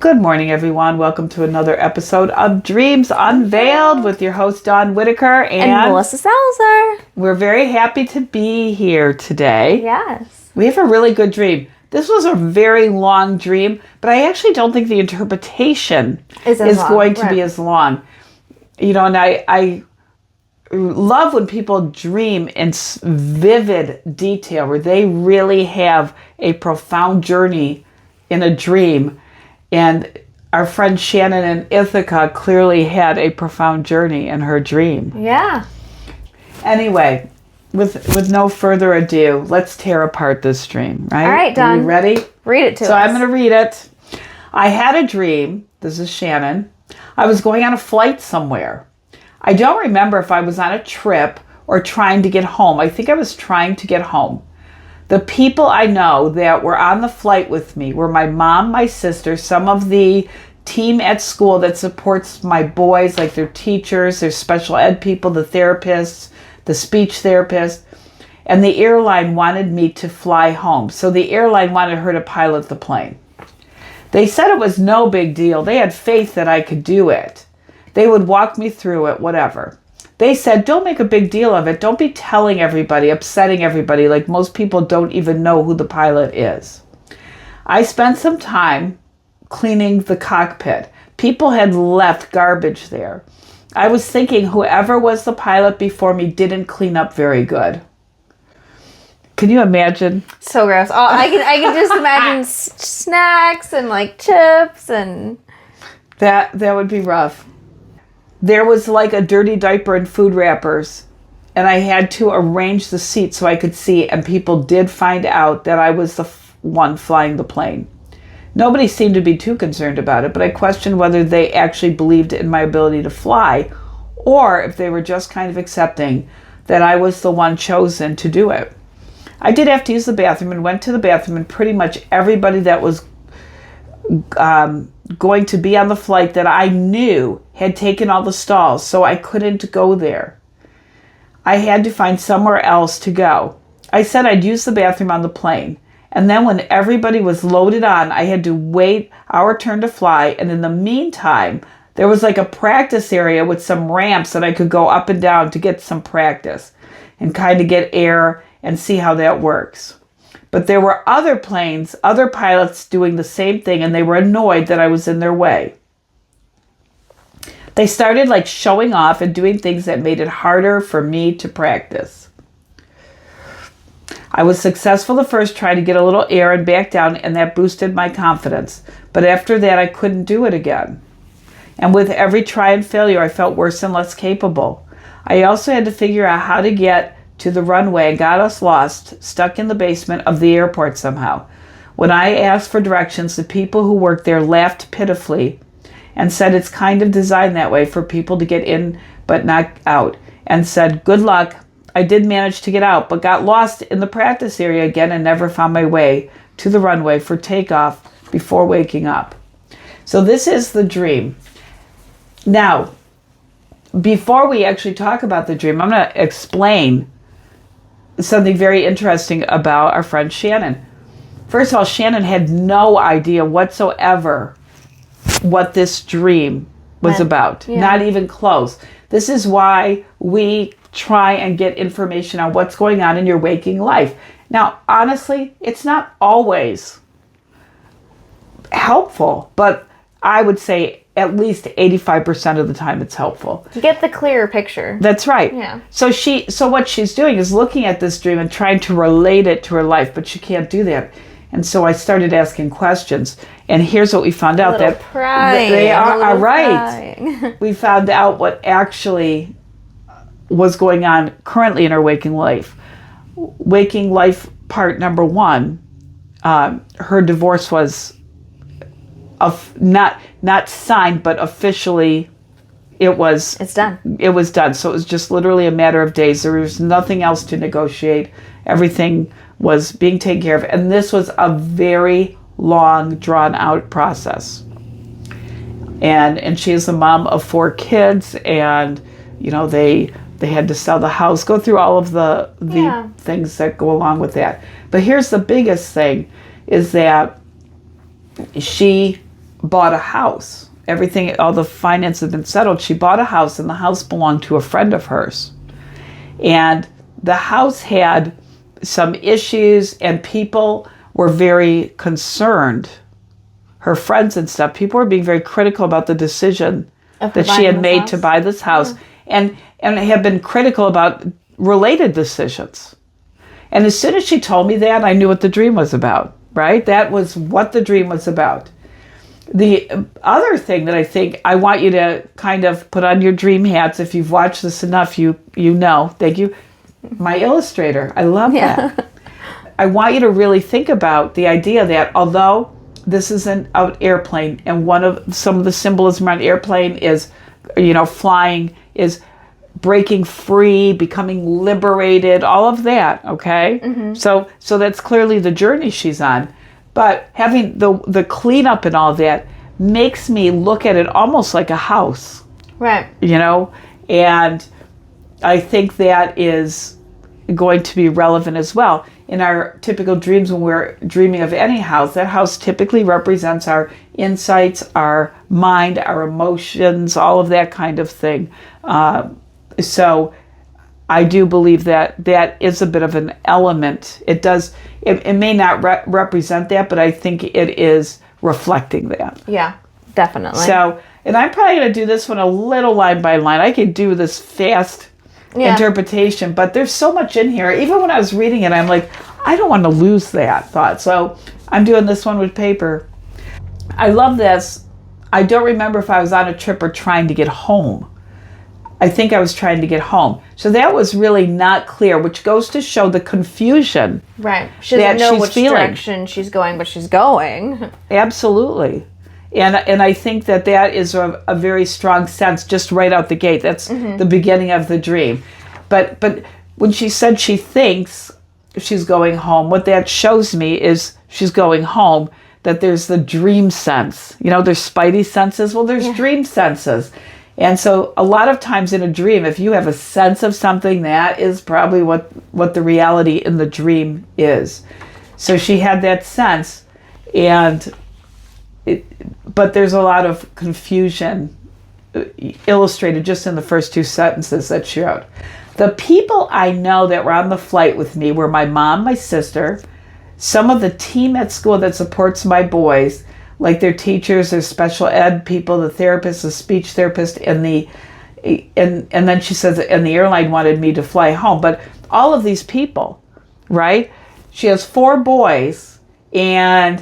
Good morning, everyone. Welcome to another episode of Dreams Unveiled with your host, Daun, Whittaker, and Melissa Salazar. We're very happy to be here today. Yes. We have a really good dream. This was a very long dream, but I actually don't think the interpretation is going to be as long. You know, and I love when people dream in vivid detail, where they really have a profound journey in a dream. And our friend Shannon in Ithaca clearly had a profound journey in her dream. Yeah. Anyway, with no further ado, let's tear apart this dream, right? All right, Dawn. Are you ready? Read it to us. So I'm going to read it. I had a dream. This is Shannon. I was going on a flight somewhere. I don't remember if I was on a trip or trying to get home. I think I was trying to get home. The people I know that were on the flight with me were my mom, my sister, some of the team at school that supports my boys, like their teachers, their special ed people, the therapists, the speech therapist, and the airline wanted me to fly home. So the airline wanted her to pilot the plane. They said it was no big deal. They had faith that I could do it. They would walk me through it, whatever. They said, don't make a big deal of it. Don't be telling everybody, upsetting everybody, like most people don't even know who the pilot is. I spent some time cleaning the cockpit. People had left garbage there. I was thinking whoever was the pilot before me didn't clean up very good. Can you imagine? So gross. Oh, I can just imagine snacks and like chips and... That would be rough. There was like a dirty diaper and food wrappers, and I had to arrange the seat so I could see, and people did find out that I was the one flying the plane. Nobody seemed to be too concerned about it, but I questioned whether they actually believed in my ability to fly, or if they were just kind of accepting that I was the one chosen to do it. I did have to use the bathroom and went to the bathroom, and pretty much everybody that was going to be on the flight that I knew had taken all the stalls, so I couldn't go there. I had to find somewhere else to go. I said I'd use the bathroom on the plane, and then when everybody was loaded on, I had to wait our turn to fly, and in the meantime, there was like a practice area with some ramps that I could go up and down to get some practice and kind of get air and see how that works. But there were other planes, other pilots doing the same thing, and they were annoyed that I was in their way. They started like showing off and doing things that made it harder for me to practice. I was successful the first try to get a little air and back down, and that boosted my confidence. But after that, I couldn't do it again. And with every try and failure, I felt worse and less capable. I also had to figure out how to get to the runway and got us lost, stuck in the basement of the airport somehow. When I asked for directions, the people who worked there laughed pitifully and said it's kind of designed that way for people to get in but not out, and said, good luck. I did manage to get out, but got lost in the practice area again and never found my way to the runway for takeoff before waking up. So this is the dream. Now, before we actually talk about the dream, I'm going to explain something very interesting about our friend Shannon. First of all, Shannon had no idea whatsoever what this dream was about. Yeah. Not even close. This is why we try and get information on what's going on in your waking life. Now, honestly, it's not always helpful, but I would say at least 85% of the time it's helpful. You get the clearer picture. That's right. Yeah. So what she's doing is looking at this dream and trying to relate it to her life, but she can't do that. And so I started asking questions, and here's what we found out, that they are right. We found out what actually was going on currently in her waking life. Waking life part number 1, her divorce was not signed, but officially it's done. It was done. So it was just literally a matter of days. There was nothing else to negotiate. Everything was being taken care of. And this was a very long, drawn out process. And she is the mom of 4 kids, and you know, they had to sell the house, go through all of the things that go along with that. But here's the biggest thing, is that she bought a house. Everything, all the finance had been settled. She bought a house, and the house belonged to a friend of hers. And the house had some issues, and people were very concerned. Her friends and stuff, people were being very critical about the decision that she had made to buy this house, and have been critical about related decisions. And as soon as she told me that, I knew what the dream was about, right? That was what the dream was about. The other thing that I think I want you to kind of put on your dream hats, if you've watched this enough, you know, thank you, my illustrator. I love that. I want you to really think about the idea that although this is an airplane, and some of the symbolism around airplane is, flying, is breaking free, becoming liberated, all of that, okay? Mm-hmm. So that's clearly the journey she's on. But having the cleanup and all that makes me look at it almost like a house. Right. And I think that is going to be relevant as well. In our typical dreams, when we're dreaming of any house, that house typically represents our insights, our mind, our emotions, all of that kind of thing. So I do believe that is a bit of an element. It may not represent that, but I think it is reflecting that. Yeah, definitely. So, and I'm probably going to do this one a little line by line. I could do this fast interpretation, but there's so much in here. Even when I was reading it, I'm like, I don't want to lose that thought. So I'm doing this one with paper. I love this. I don't remember if I was on a trip or trying to get home. I think I was trying to get home. So that was really not clear, which goes to show the confusion. Right. She doesn't know which direction she's going, but she's going. Absolutely. And I think that is a very strong sense just right out the gate. That's the beginning of the dream. But when she said she thinks she's going home, what that shows me is she's going home, that there's the dream sense. There's spidey senses. Well, there's dream senses. And so a lot of times in a dream, if you have a sense of something, that is probably what the reality in the dream is. So she had that sense, but there's a lot of confusion illustrated just in the first two sentences that she wrote. The people I know that were on the flight with me were my mom, my sister, some of the team at school that supports my boys, like their teachers, their special ed people, the therapist, the speech therapist, and then she says, and the airline wanted me to fly home. But all of these people, right? She has 4 boys, and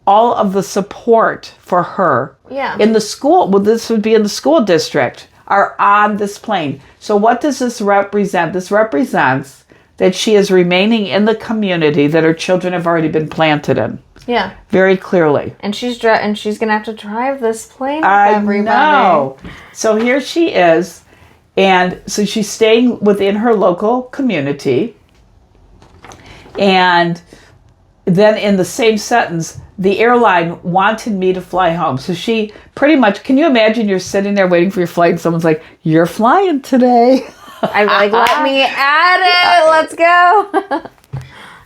all of the support for her in the school, well, this would be in the school district, are on this plane. So what does this represent? This represents that she is remaining in the community that her children have already been planted in. Yeah. Very clearly. And she's going to have to drive this plane with everybody. I know. So here she is, and so she's staying within her local community, and then in the same sentence, the airline wanted me to fly home. So she pretty much, can you imagine you're sitting there waiting for your flight and someone's like, you're flying today. I'd be like, let me at it. Let's go.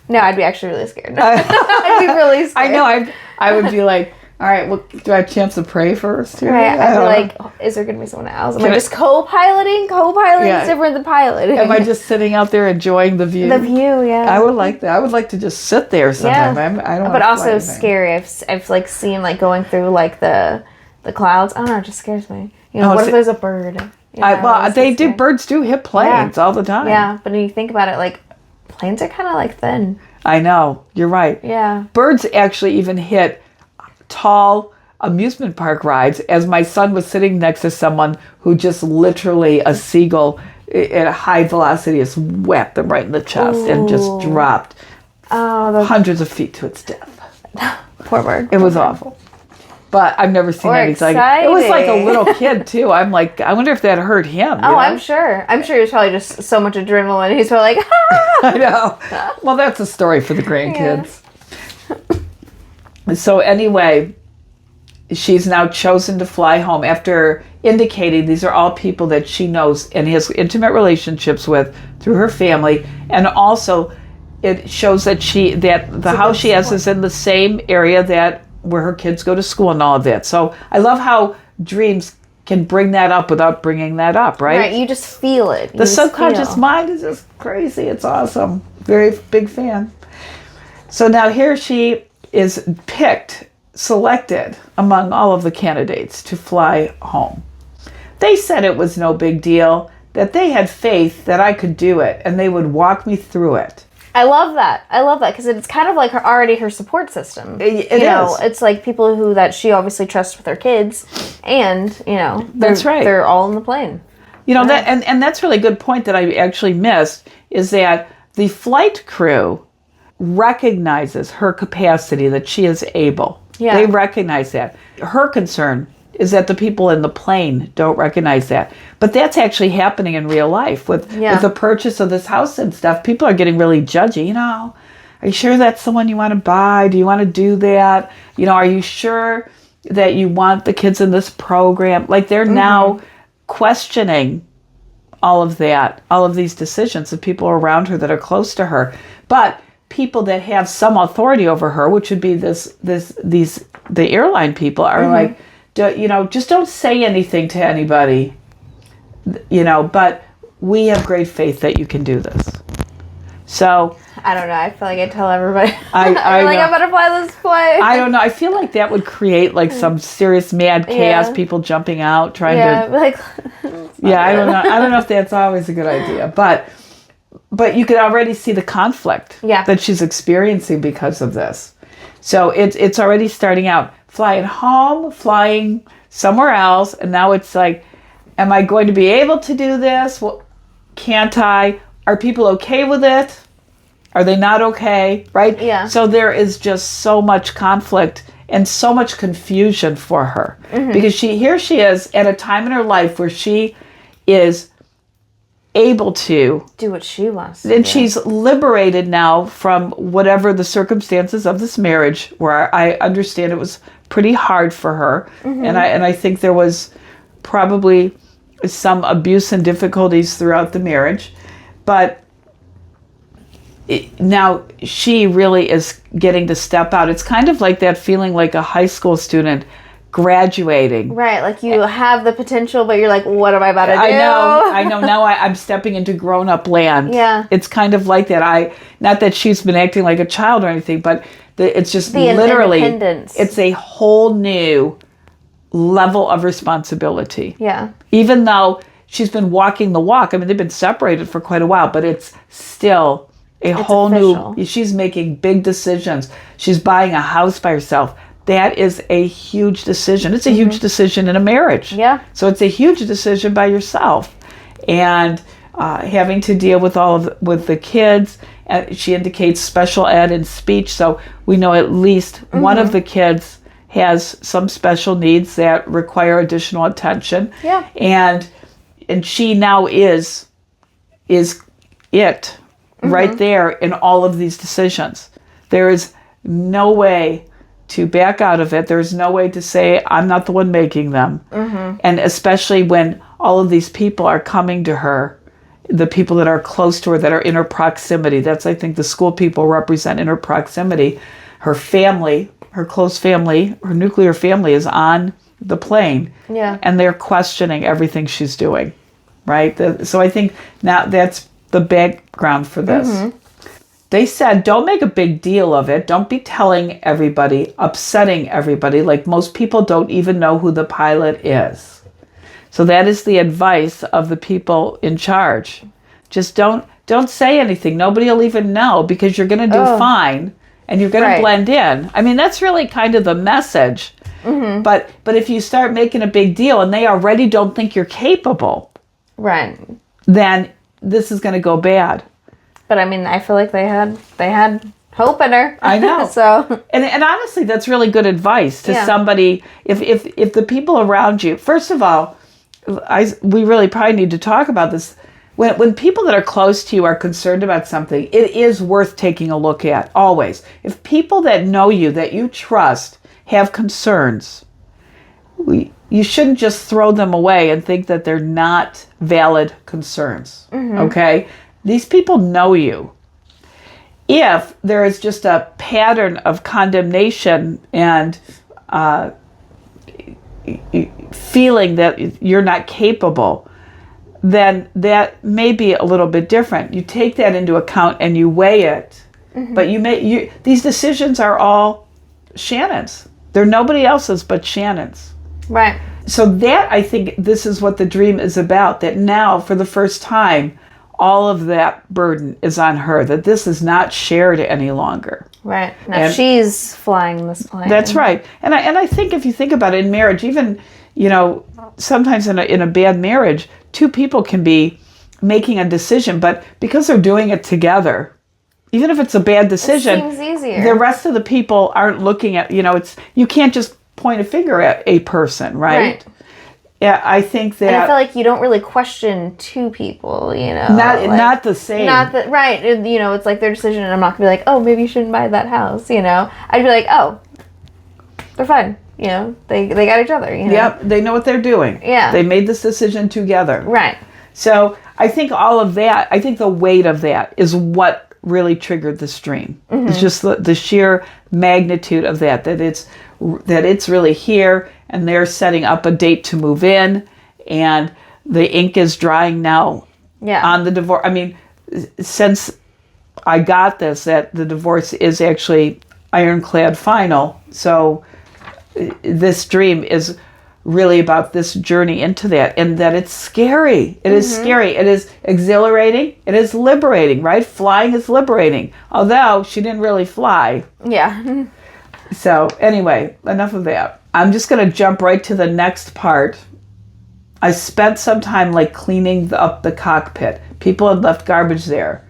No, I'd be actually really scared. I'd be really scared. I know. I would be like, all right, well, do I have a chance to pray first? Here? Right. I'd be like, oh, is there going to be someone else? Am I just co-piloting? Co-piloting is different than piloting. Am I just sitting out there enjoying the view? The view, yeah. I would like that. I would like to just sit there sometime. Yeah. I don't. But also scary. I've like seen like going through like the clouds. I don't know. It just scares me. What if there's a bird? Birds do hit planes all the time. Yeah, but when you think about it, like planes are kind of like thin. I know. You're right. Yeah. Birds actually even hit tall amusement park rides, as my son was sitting next to someone who just literally, a seagull at a high velocity just whacked them right in the chest and just dropped hundreds of feet to its death. Poor bird. It was awful. But I've never seen anything like it. It was like a little kid too. I'm like, I wonder if that hurt him. Oh, I'm sure. I'm sure he was probably just so much adrenaline. He's probably like, I know. Well, that's a story for the grandkids. Yeah. So anyway, she's now chosen to fly home after indicating these are all people that she knows and has intimate relationships with through her family, and also it shows that the house she has is in the same area that where her kids go to school and all of that. So I love how dreams can bring that up without bringing that up, right? Right, you just feel it. The subconscious mind is just crazy. It's awesome. Very big fan. So now here she is selected among all of the candidates to fly home. They said it was no big deal, that they had faith that I could do it, and they would walk me through it. I love that. Because it's kind of like already her support system. It is. It's like people that she obviously trusts with her kids, and that's right. They're all in the plane. That and that's a really good point that I actually missed, is that the flight crew recognizes her capacity, that she is able. Yeah. They recognize that. Her concern is that the people in the plane don't recognize that. But that's actually happening in real life with the purchase of this house and stuff. People are getting really judgy. Are you sure that's the one you want to buy? Do you want to do that? Are you sure that you want the kids in this program? Like, they're now questioning all of that, all of these decisions of people around her that are close to her. But people that have some authority over her, which would be the airline people, are like, just don't say anything to anybody, but we have great faith that you can do this. So I don't know. I feel like I tell everybody. I better fly this plane. I don't know. I feel like that would create like some serious mad chaos. Yeah. People jumping out, trying to. I don't know. I don't know if that's always a good idea, but you could already see the conflict that she's experiencing because of this. So it's already starting out. Flying home, flying somewhere else, and now it's like, am I going to be able to do this? Well, can't I? Are people okay with it? Are they not okay? Right? Yeah. So there is just so much conflict and so much confusion for her. Because she is at a time in her life where she is able to do what she wants. And she's liberated now from whatever the circumstances of this marriage, where I understand it was pretty hard for her. And I think there was probably some abuse and difficulties throughout the marriage. But now she really is getting to step out. It's kind of like that feeling like a high school student graduating. Right, like you have the potential, but you're like, what am I about to do? I know. Now I'm stepping into grown-up land. Yeah. It's kind of like that. Not that she's been acting like a child or anything, but it's just literally, it's a whole new level of responsibility. Yeah. Even though she's been walking the walk. I mean, they've been separated for quite a while, but it's still a whole official. She's making big decisions. She's buying a house by herself. That is a huge decision. It's a huge decision in a marriage. Yeah. So it's a huge decision by yourself. And having to deal with with the kids. She indicates special ed and speech. So we know at least one of the kids has some special needs that require additional attention. Yeah. And she now is it right there in all of these decisions. There is no way to back out of it. There's no way to say, I'm not the one making them. And especially when all of these people are coming to her, the people that are close to her, that are in her proximity. That's, I think, the school people represent in her proximity. Her family, her close family, her nuclear family is on the plane. Yeah. And they're questioning everything she's doing, right? So I think now that's the background for this. They said, don't make a big deal of it. Don't be telling everybody, upsetting everybody. Like, most people don't even know who the pilot is. So that is the advice of the people in charge. Just don't say anything. Nobody will even know, because you're going to do fine and you're going to blend in. I mean, that's really kind of the message. But if you start making a big deal and they already don't think you're capable, right, then this is going to go bad. But I mean, I feel like they had hope in her. I know. So and honestly, that's really good advice to somebody. If the people around you, first of all, we really probably need to talk about this. When people that are close to you are concerned about something, it is worth taking a look at, always. If people that know you, that you trust, have concerns, you shouldn't just throw them away and think that they're not valid concerns, okay? These people know you. if there is just a pattern of condemnation and feeling that you're not capable, then that may be a little bit different. You take that into account and you weigh it. But these decisions are all Shannon's. They're nobody else's but Shannon's. Right. So that, I think, this is what the dream is about, that now, for the first time, all of that burden is on her, that this is not shared any longer. Right. Now she's flying this plane. That's right. And I think if you think about it in marriage, even, sometimes in a bad marriage, two people can be making a decision, but because they're doing it together, even if it's a bad decision, it seems easier. The rest of the people aren't looking at, you can't just point a finger at a person, right? Yeah, I think that... And I feel like you don't really question two people, Not the same. Right. It's like their decision, and I'm not going to be like, oh, maybe you shouldn't buy that house, I'd be like, oh, they're fine. They got each other, Yep, they know what they're doing. Yeah. They made this decision together. Right. So I think all of that, I think the weight of that is what really triggered this dream. It's just the sheer magnitude of that it's really here, and they're setting up a date to move in, and the ink is drying now on the divorce. I mean, since I got this, that the divorce is actually ironclad final. So this dream is really about this journey into that, and that it's scary. It is scary. It is exhilarating. It is liberating, right? Flying is liberating. Although she didn't really fly. Yeah. So anyway, enough of that. I'm just going to jump right to the next part. I spent some time cleaning up the cockpit. People had left garbage there.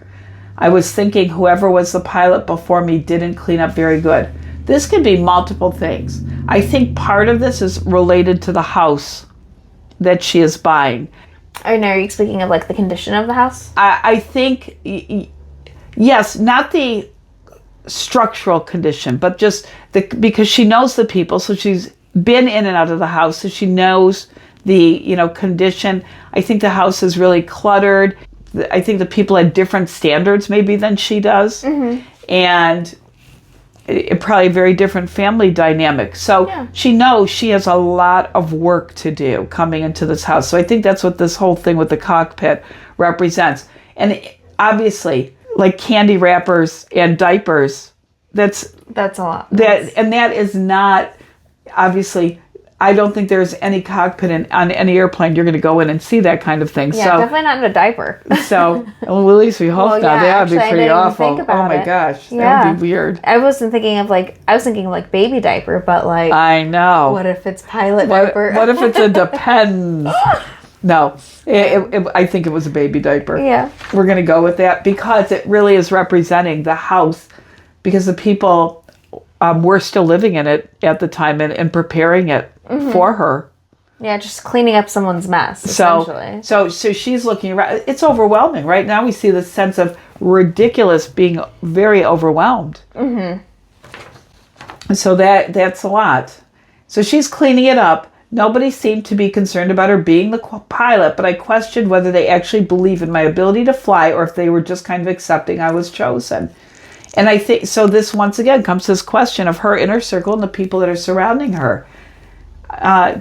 I was thinking whoever was the pilot before me didn't clean up very good. This can be multiple things. I think part of this is related to the house that she is buying. And are you speaking of the condition of the house? I think, yes, not the structural condition, but just because she knows the people, so she's been in and out of the house, so she knows the condition. I think the house is really cluttered. I think the people had different standards maybe than she does, and it probably a very different family dynamic. So she knows she has a lot of work to do coming into this house. So I think that's what this whole thing with the cockpit represents. And obviously, candy wrappers and diapers, that's a lot. That is not, obviously, I don't think there's any cockpit on any airplane you're going to go in and see that kind of thing. Yeah, definitely not in a diaper. So, at least we hope not. That would be pretty awful. Oh my gosh, that would be weird. I wasn't thinking of baby diaper, but I know. What if it's pilot diaper? What if it's a depends? No, I think it was a baby diaper. Yeah. We're going to go with that because it really is representing the house, because the people were still living in it at the time and preparing it for her. Yeah, just cleaning up someone's mess, essentially. So she's looking around. It's overwhelming. Right now we see this sense of ridiculous, being very overwhelmed. So that's a lot. So she's cleaning it up. Nobody seemed to be concerned about her being the pilot, but I questioned whether they actually believe in my ability to fly or if they were just kind of accepting I was chosen. And I think, so this once again comes to this question of her inner circle and the people that are surrounding her.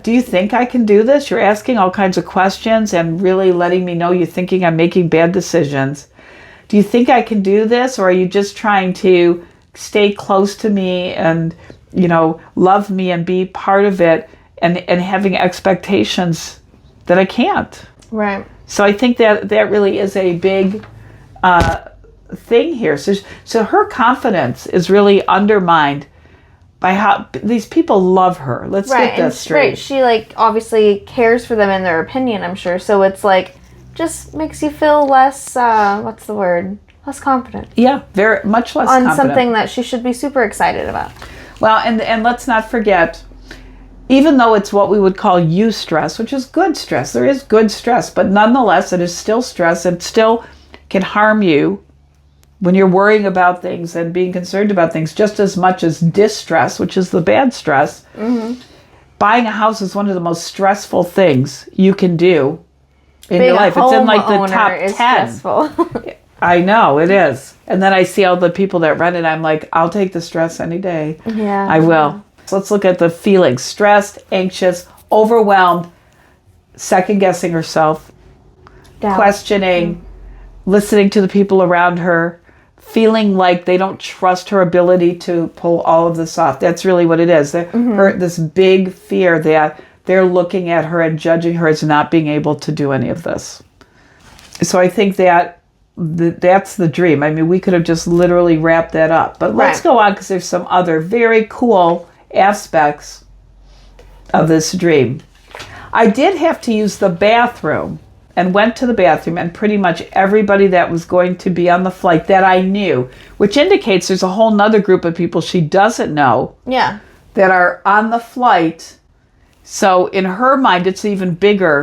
Do you think I can do this? You're asking all kinds of questions and really letting me know you're thinking I'm making bad decisions. Do you think I can do this, or are you just trying to stay close to me and, love me and be part of it? And having expectations that I can't. Right. So I think that really is a big thing here. So her confidence is really undermined by how these people love her. Let's get this straight. Right. She obviously cares for them and their opinion, I'm sure. So it's just makes you feel less, what's the word? Less confident. Yeah, very much less confident. On something that she should be super excited about. Well, and let's not forget, even though it's what we would call eustress, which is good stress, there is good stress, but nonetheless, it is still stress and still can harm you when you're worrying about things and being concerned about things just as much as distress, which is the bad stress. Buying a house is one of the most stressful things you can do in your life. It's in the top 10. I know, it is. And then I see all the people that run it. I'm like, I'll take the stress any day. Yeah. I will. So let's look at the feelings. Stressed, anxious, overwhelmed, second-guessing herself, Doubt. questioning, listening to the people around her, feeling like they don't trust her ability to pull all of this off. That's really what it is. This big fear that they're looking at her and judging her as not being able to do any of this. So I think that's the dream. I mean, we could have just literally wrapped that up. But let's go on, because there's some other very cool aspects of this dream. I did have to use the bathroom, and went to the bathroom, and pretty much everybody that was going to be on the flight that I knew, which indicates there's a whole nother group of people she doesn't know Yeah. that are on the flight. So in her mind, it's even bigger